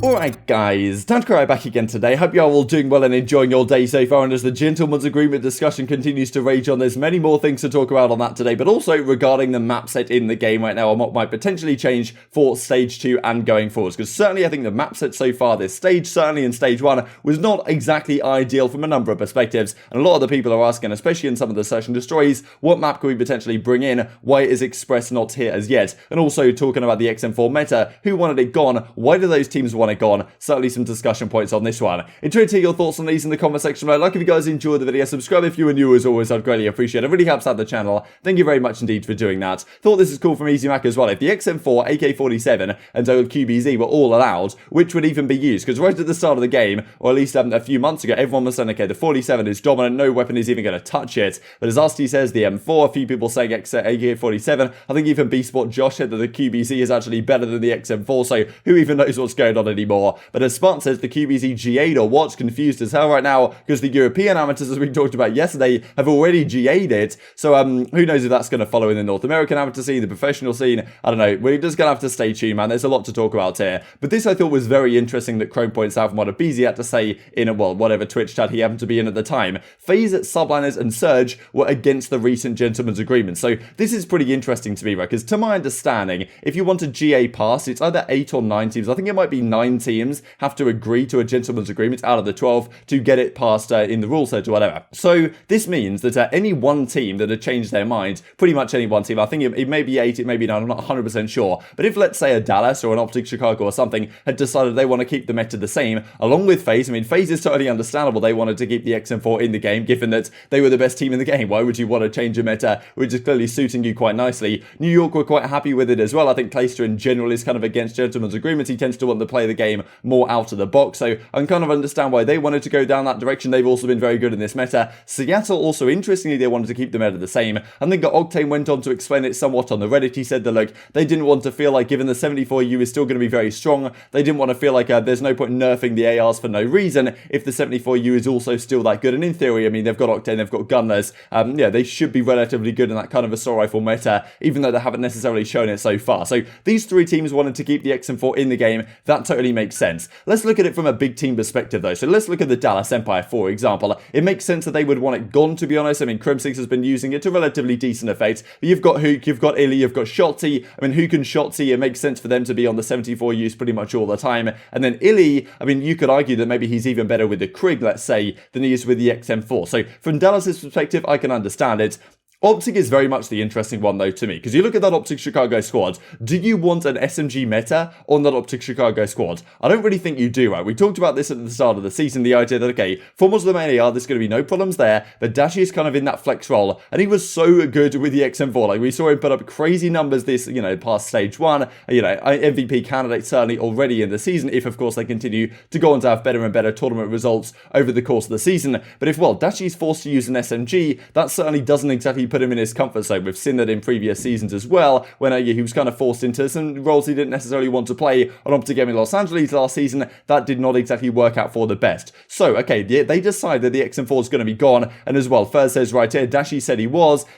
Alright guys, TacticalRab back again today. Hope you are all doing well and enjoying your day so far, and as the gentleman's agreement discussion continues to rage on, there's many more things to talk about on that today, but also regarding the map set in the game right now and what might potentially change for Stage 2 and going forwards, because certainly I think the map set so far this stage, certainly in Stage 1, was not exactly ideal from a number of perspectives, and a lot of the people are asking, especially in some of the Search and Destroys, what map can we potentially bring in, why is Express not here as yet, and also talking about the XM4 meta, who wanted it gone, why do those teams want it gone? Certainly some discussion points on this one. Enjoy to hear your thoughts on these in the comment section below. Like if you guys enjoyed the video, subscribe if you are new as always, I'd greatly appreciate it. It really helps out the channel. Thank you very much indeed for doing that. Thought this is cool from aBeZy as well. If the XM4, AK-47 and QBZ were all allowed, which would even be used? Because right at the start of the game, or at least a few months ago, everyone was saying, okay, the 47 is dominant, no weapon is even going to touch it. But as Arcitys says, the M4, a few people saying AK-47, I think even B-Sport Josh said that the QBZ is actually better than the XM4, so who even knows what's going on anymore? But as Spartan says, the QBZ G8 or what's confused as hell right now, because the European amateurs, as we talked about yesterday, have already G8'd it. So who knows if that's going to follow in the North American amateur scene, the professional scene. I don't know. We're just going to have to stay tuned, man. There's a lot to talk about here. But this I thought was very interesting that Chrome points out from what aBeZy had to say in, well, whatever Twitch chat he happened to be in at the time. FaZe, Subliners and Surge were against the recent gentleman's agreement. So this is pretty interesting to me, right? Because to my understanding, if you want a GA pass, it's either 8 or 9 teams. I think it might be 9 teams have to agree to a gentleman's agreement out of the 12 to get it passed in the rule set or whatever. So this means that any one team that had changed their mind, pretty much any one team, I think it may be 8, it may be 9, I'm not 100% sure, but if let's say a Dallas or an OpTic Chicago or something had decided they want to keep the meta the same, along with FaZe, I mean FaZe is totally understandable they wanted to keep the XM4 in the game, given that they were the best team in the game. Why would you want to change a meta which is clearly suiting you quite nicely? New York were quite happy with it as well. I think Clayster in general is kind of against gentleman's agreements. He tends to want to play the game more out of the box, so I can kind of understand why they wanted to go down that direction. They've also been very good in this meta. Seattle also, interestingly, they wanted to keep the meta the same. I think Octane went on to explain it somewhat on the Reddit. He said that, look, they didn't want to feel like, given the 74U is still going to be very strong, they didn't want to feel like there's no point nerfing the ARs for no reason if the 74U is also still that good. And in theory, I mean, they've got Octane, they've got Gunless. Yeah, they should be relatively good in that kind of assault rifle meta, even though they haven't necessarily shown it so far. So these 3 teams wanted to keep the XM4 in the game. That totally makes sense. Let's look at it from a big team perspective, though. So let's look at the Dallas Empire, for example. It makes sense that they would want it gone, to be honest. I mean, Crimsix has been using it to relatively decent effect. But you've got Huke, you've got ILLey, you've got Shotzzy. I mean, Huke and Shotzzy, it makes sense for them to be on the 74 use pretty much all the time. And then ILLey, I mean, you could argue that maybe he's even better with the Krig, let's say, than he is with the XM4. So from Dallas's perspective, I can understand it. OpTic is very much the interesting one, though, to me, because you look at that OpTic Chicago squad. Do you want an SMG meta on that OpTic Chicago squad? I don't really think you do, right? We talked about this at the start of the season, the idea that, okay, formals of the main AR, there's going to be no problems there, but Dashy is kind of in that flex role, and he was so good with the XM4. Like, we saw him put up crazy numbers this, past Stage 1, MVP candidate certainly already in the season, if, of course, they continue to go on to have better and better tournament results over the course of the season. But if, well, Dashy's forced to use an SMG, that certainly doesn't exactly put him in his comfort zone. We've seen that in previous seasons as well, when he was kind of forced into some roles he didn't necessarily want to play on OpTic Gaming Los Angeles last season. That did not exactly work out for the best. So, okay, they decide that the XM4 is going to be gone, and as well, Fur says right here, Dashy said he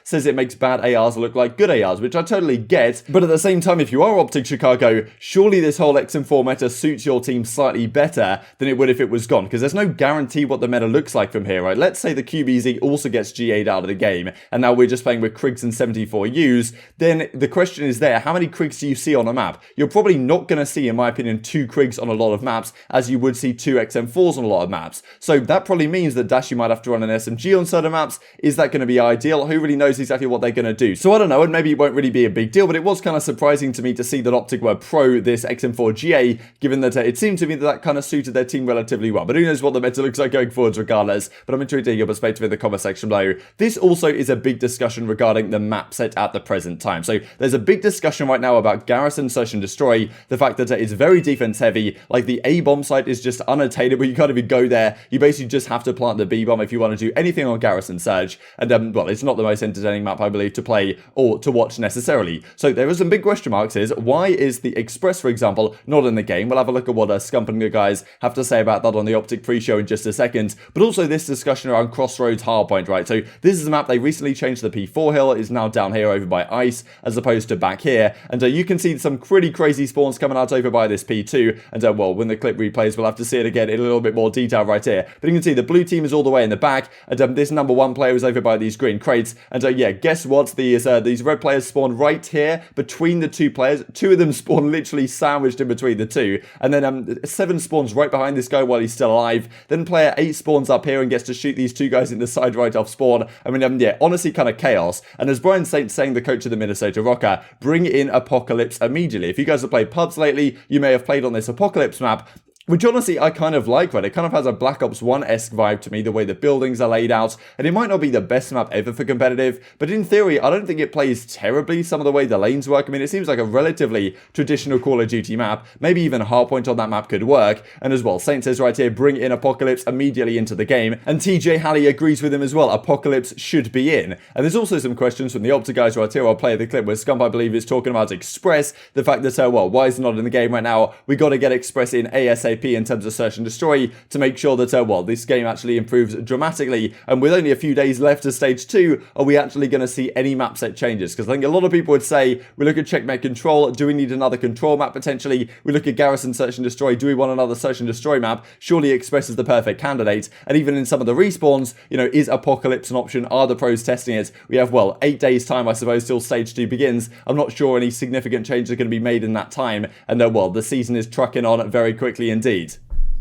says it makes bad ARs look like good ARs, which I totally get, but at the same time, if you are OpTic Chicago, surely this whole XM4 meta suits your team slightly better than it would if it was gone, because there's no guarantee what the meta looks like from here, right? Let's say the QBZ also gets G8'd out of the game, and now we're just playing with Krigs and 74Us, then the question is there, how many Krigs do you see on a map? You're probably not going to see, in my opinion, 2 Krigs on a lot of maps, as you would see 2 XM4s on a lot of maps. So that probably means that Dashy might have to run an SMG on certain maps. Is that going to be ideal? Who really knows exactly what they're going to do? So I don't know, and maybe it won't really be a big deal, but it was kind of surprising to me to see that OpTic were pro this XM4 GA, given that it seemed to me that kind of suited their team relatively well. But who knows what the meta looks like going forwards regardless. But I'm intrigued to hear your perspective in the comment section below. This also is a big discussion regarding the map set at the present time. So there's a big discussion right now about Garrison, Search and Destroy, the fact that it's very defense heavy, like the A bomb site is just unattainable, you can't even go there, you basically just have to plant the B bomb if you want to do anything on Garrison Surge, and well, it's not the most entertaining map I believe to play or to watch necessarily. So there are some big question marks is, why is the Express, for example, not in the game? We'll have a look at what Scump and the guys have to say about that on the OpTic pre-show in just a second, but also this discussion around Crossroads Hardpoint, right? So this is a map they recently changed changed. The P4 hill is now down here over by ice as opposed to back here. And you can see some pretty crazy spawns coming out over by this P2. And well, when the clip replays, we'll have to see it again in a little bit more detail right here. But you can see the blue team is all the way in the back. And this number 1 player is over by these green crates. And yeah, guess what? These red players spawn right here between the 2 players. 2 of them spawn literally sandwiched in between the 2. And then 7 spawns right behind this guy while he's still alive. Then player 8 spawns up here and gets to shoot these 2 guys in the side right off spawn. I mean, yeah, honestly, kind of chaos. And as Brian Saint saying, the coach of the Minnesota Rokkr, bring in Apocalypse immediately. If you guys have played pubs lately, you may have played on this Apocalypse map, which honestly I kind of like, right? It kind of has a Black Ops 1-esque vibe to me, the way the buildings are laid out. And it might not be the best map ever for competitive, but in theory, I don't think it plays terribly, some of the way the lanes work. I mean, it seems like a relatively traditional Call of Duty map. Maybe even Hardpoint on that map could work. And as well, Saint says right here, bring in Apocalypse immediately into the game. And TJHaLy agrees with him as well. Apocalypse should be in. And there's also some questions from the OpTic guys right here. I'll play the clip where Scump, I believe, is talking about Express. The fact that, well, why is it not in the game right now? We got to get Express in ASAP in terms of search and destroy to make sure that, well, this game actually improves dramatically. And with only a few days left to stage 2, are we actually going to see any map set changes? Because I think a lot of people would say, we look at checkmate control, do we need another control map potentially? We look at garrison search and destroy, do we want another search and destroy map? Surely Express is the perfect candidate. And even in some of the respawns, you know, is Apocalypse an option? Are the pros testing it? We have, well, 8 days time, I suppose, till stage 2 begins. I'm not sure any significant changes are going to be made in that time. And well, the season is trucking on very quickly indeed.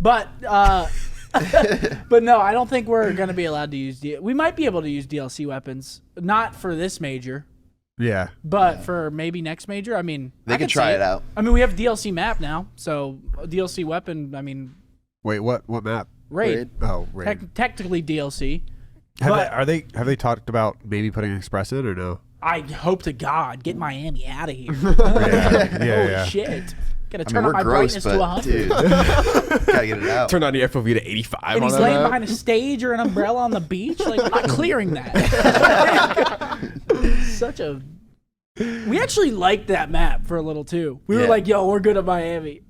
But but no, I don't think we're going to be allowed to use we might be able to use DLC weapons, not for this major. Yeah. But for maybe next major, I mean, they could try it out. I mean, we have DLC map now, so a DLC weapon, I mean. Wait, what map? Raid. Oh, Raid. Technically DLC. Have they talked about maybe putting Express in or no? I hope to God, get Miami out of here. Yeah. Shit. Gotta turn up my brightness to 100. Dude, gotta get it out. Turn on the FOV to 85. And he's laying behind a stage or an umbrella on the beach. Like, I'm not clearing that. Such a. We actually liked that map for a little too. We were like, "Yo, we're good at Miami."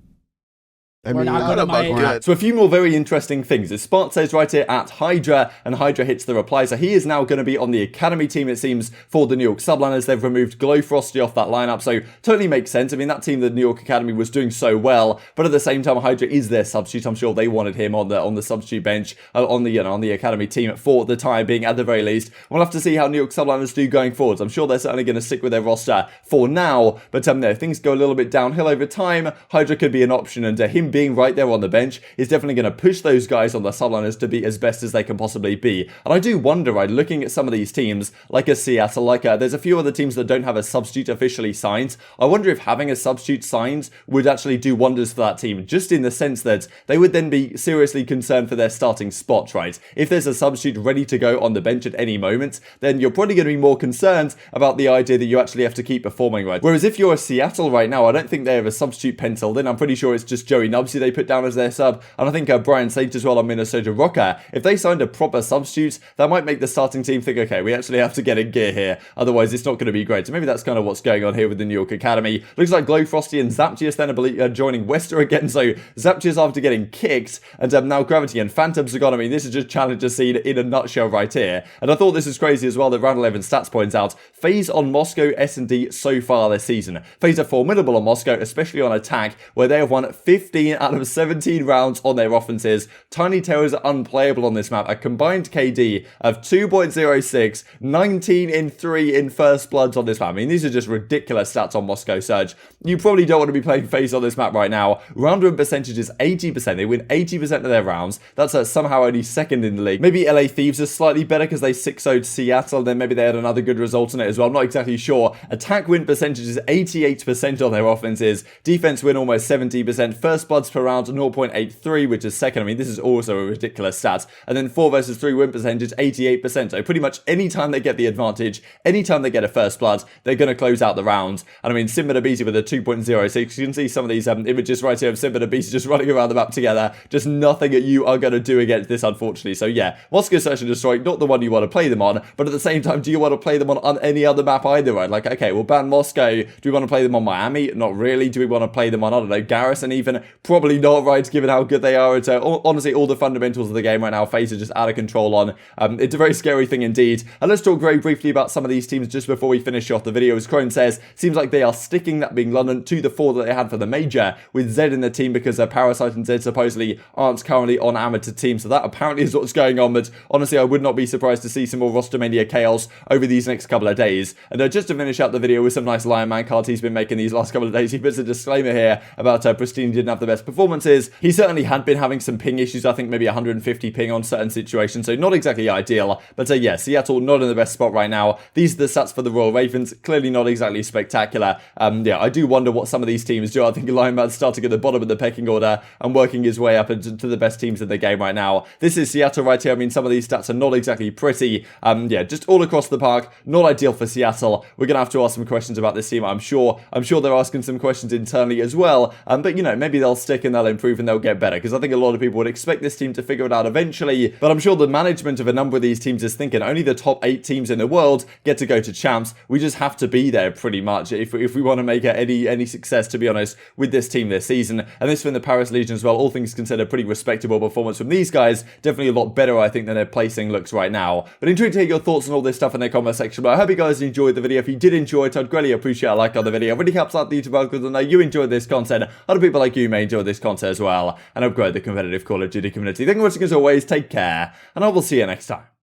We're not good at Miami. So a few more very interesting things. As Spark says right here at Hydra, and Hydra hits the reply. So he is now going to be on the Academy team, it seems, for the New York Subliners. They've removed Glowfrosty off that lineup, so totally makes sense. I mean, that team, the New York Academy, was doing so well, but at the same time, Hydra is their substitute. I'm sure they wanted him on the substitute bench, on the Academy team for the time being, at the very least. We'll have to see how New York Subliners do going forwards. I'm sure they're certainly going to stick with their roster for now, but if things go a little bit downhill over time, Hydra could be an option, and him being right there on the bench is definitely going to push those guys on the subliners to be as best as they can possibly be. And I do wonder, right, looking at some of these teams, like a Seattle, there's a few other teams that don't have a substitute officially signed. I wonder if having a substitute signed would actually do wonders for that team, just in the sense that they would then be seriously concerned for their starting spot, right? If there's a substitute ready to go on the bench at any moment, then you're probably going to be more concerned about the idea that you actually have to keep performing, right? Whereas if you're a Seattle right now, I don't think they have a substitute penciled in. I'm pretty sure it's just Joey Nubsy they put down as their sub, and I think Brian Saint as well on Minnesota Rokkr. If they signed a proper substitute, that might make the starting team think, okay, we actually have to get in gear here, otherwise it's not going to be great. So maybe that's kind of what's going on here with the New York Academy. Looks like Glowfrosty and Zaptius then are joining Wester again, so Zaptius after getting kicked, and now Gravity and Phantoms are gone. I mean, this is just Challenger scene in a nutshell right here, and I thought this was crazy as well that Round 11 Stats points out, FaZe on Moscow S&D so far this season. FaZe are formidable on Moscow, especially on attack, where they have won 15 out of 17 rounds on their offenses. Tiny Terrors are unplayable on this map. A combined KD of 2.06, 19 in 3 in first bloods on this map. I mean, these are just ridiculous stats on Moscow Surge. You probably don't want to be playing FaZe on this map right now. Round win percentage is 80%. They win 80% of their rounds. That's somehow only second in the league. Maybe LA Thieves are slightly better because they 6-0'd Seattle. Then maybe they had another good result in it as well. I'm not exactly sure. Attack win percentage is 88% on their offenses. Defense win almost 70%. First bloods per round 0.83, which is second. I mean, this is also a ridiculous stat. And then 4 versus 3 win percentage, 88%. So pretty much any time they get the advantage, anytime they get a first blood, they're going to close out the round. And I mean, Simp and aBeZy with a 2.06. You can see some of these images right here of Simp and aBeZy just running around the map together. Just nothing that you are going to do against this, unfortunately. So yeah, Moscow Search and Destroy, not the one you want to play them on, but at the same time, do you want to play them on any other map either, right? Like, okay, we'll ban Moscow. Do we want to play them on Miami? Not really. Do we want to play them on, I don't know, Garrison even? probably not right, given how good they are at honestly all the fundamentals of the game right now. FaZe are just out of control on. It's a very scary thing indeed. And let's talk very briefly about some of these teams just before we finish off the video. As Crone says, seems like they are sticking, that being London, to the 4 that they had for the major, with Zed in the team because Parasite and Zed supposedly aren't currently on amateur team. So that apparently is what's going on. But honestly, I would not be surprised to see some more roster mania chaos over these next couple of days. And just to finish out the video with some nice Lion Man cards he's been making these last couple of days, he puts a disclaimer here about Prestinni didn't have the best performances. He certainly had been having some ping issues, I think maybe 150 ping on certain situations, so not exactly ideal. But yeah, Seattle not in the best spot right now. These are the stats for the Royal Ravens, clearly not exactly spectacular. Yeah, I do wonder what some of these teams do. I think Lion Man's starting at the bottom of the pecking order and working his way up into the best teams in the game right now. This is Seattle right here. I mean, some of these stats are not exactly pretty. Yeah, just all across the park, not ideal for Seattle. We're gonna have to ask some questions about this team, I'm sure. I'm sure they're asking some questions internally as well. But you know, maybe they'll stick and they'll improve and they'll get better, because I think a lot of people would expect this team to figure it out eventually. But I'm sure the management of a number of these teams is thinking only the top 8 teams in the world get to go to champs. We just have to be there pretty much if we want to make any success, to be honest, with this team this season. And this from the Paris Legion as well, all things considered, pretty respectable performance from these guys. Definitely a lot better, I think, than their placing looks right now. But intrigued to hear your thoughts on all this stuff in the comment section below. I hope you guys enjoyed the video. If you did enjoy it, I'd greatly appreciate a like on the video. It really helps out the YouTube algorithm. I know you enjoyed this content. Other people like you may enjoy this content as well, and upgrade the competitive Call of Duty community. Thank you for watching as always, take care, and I will see you next time.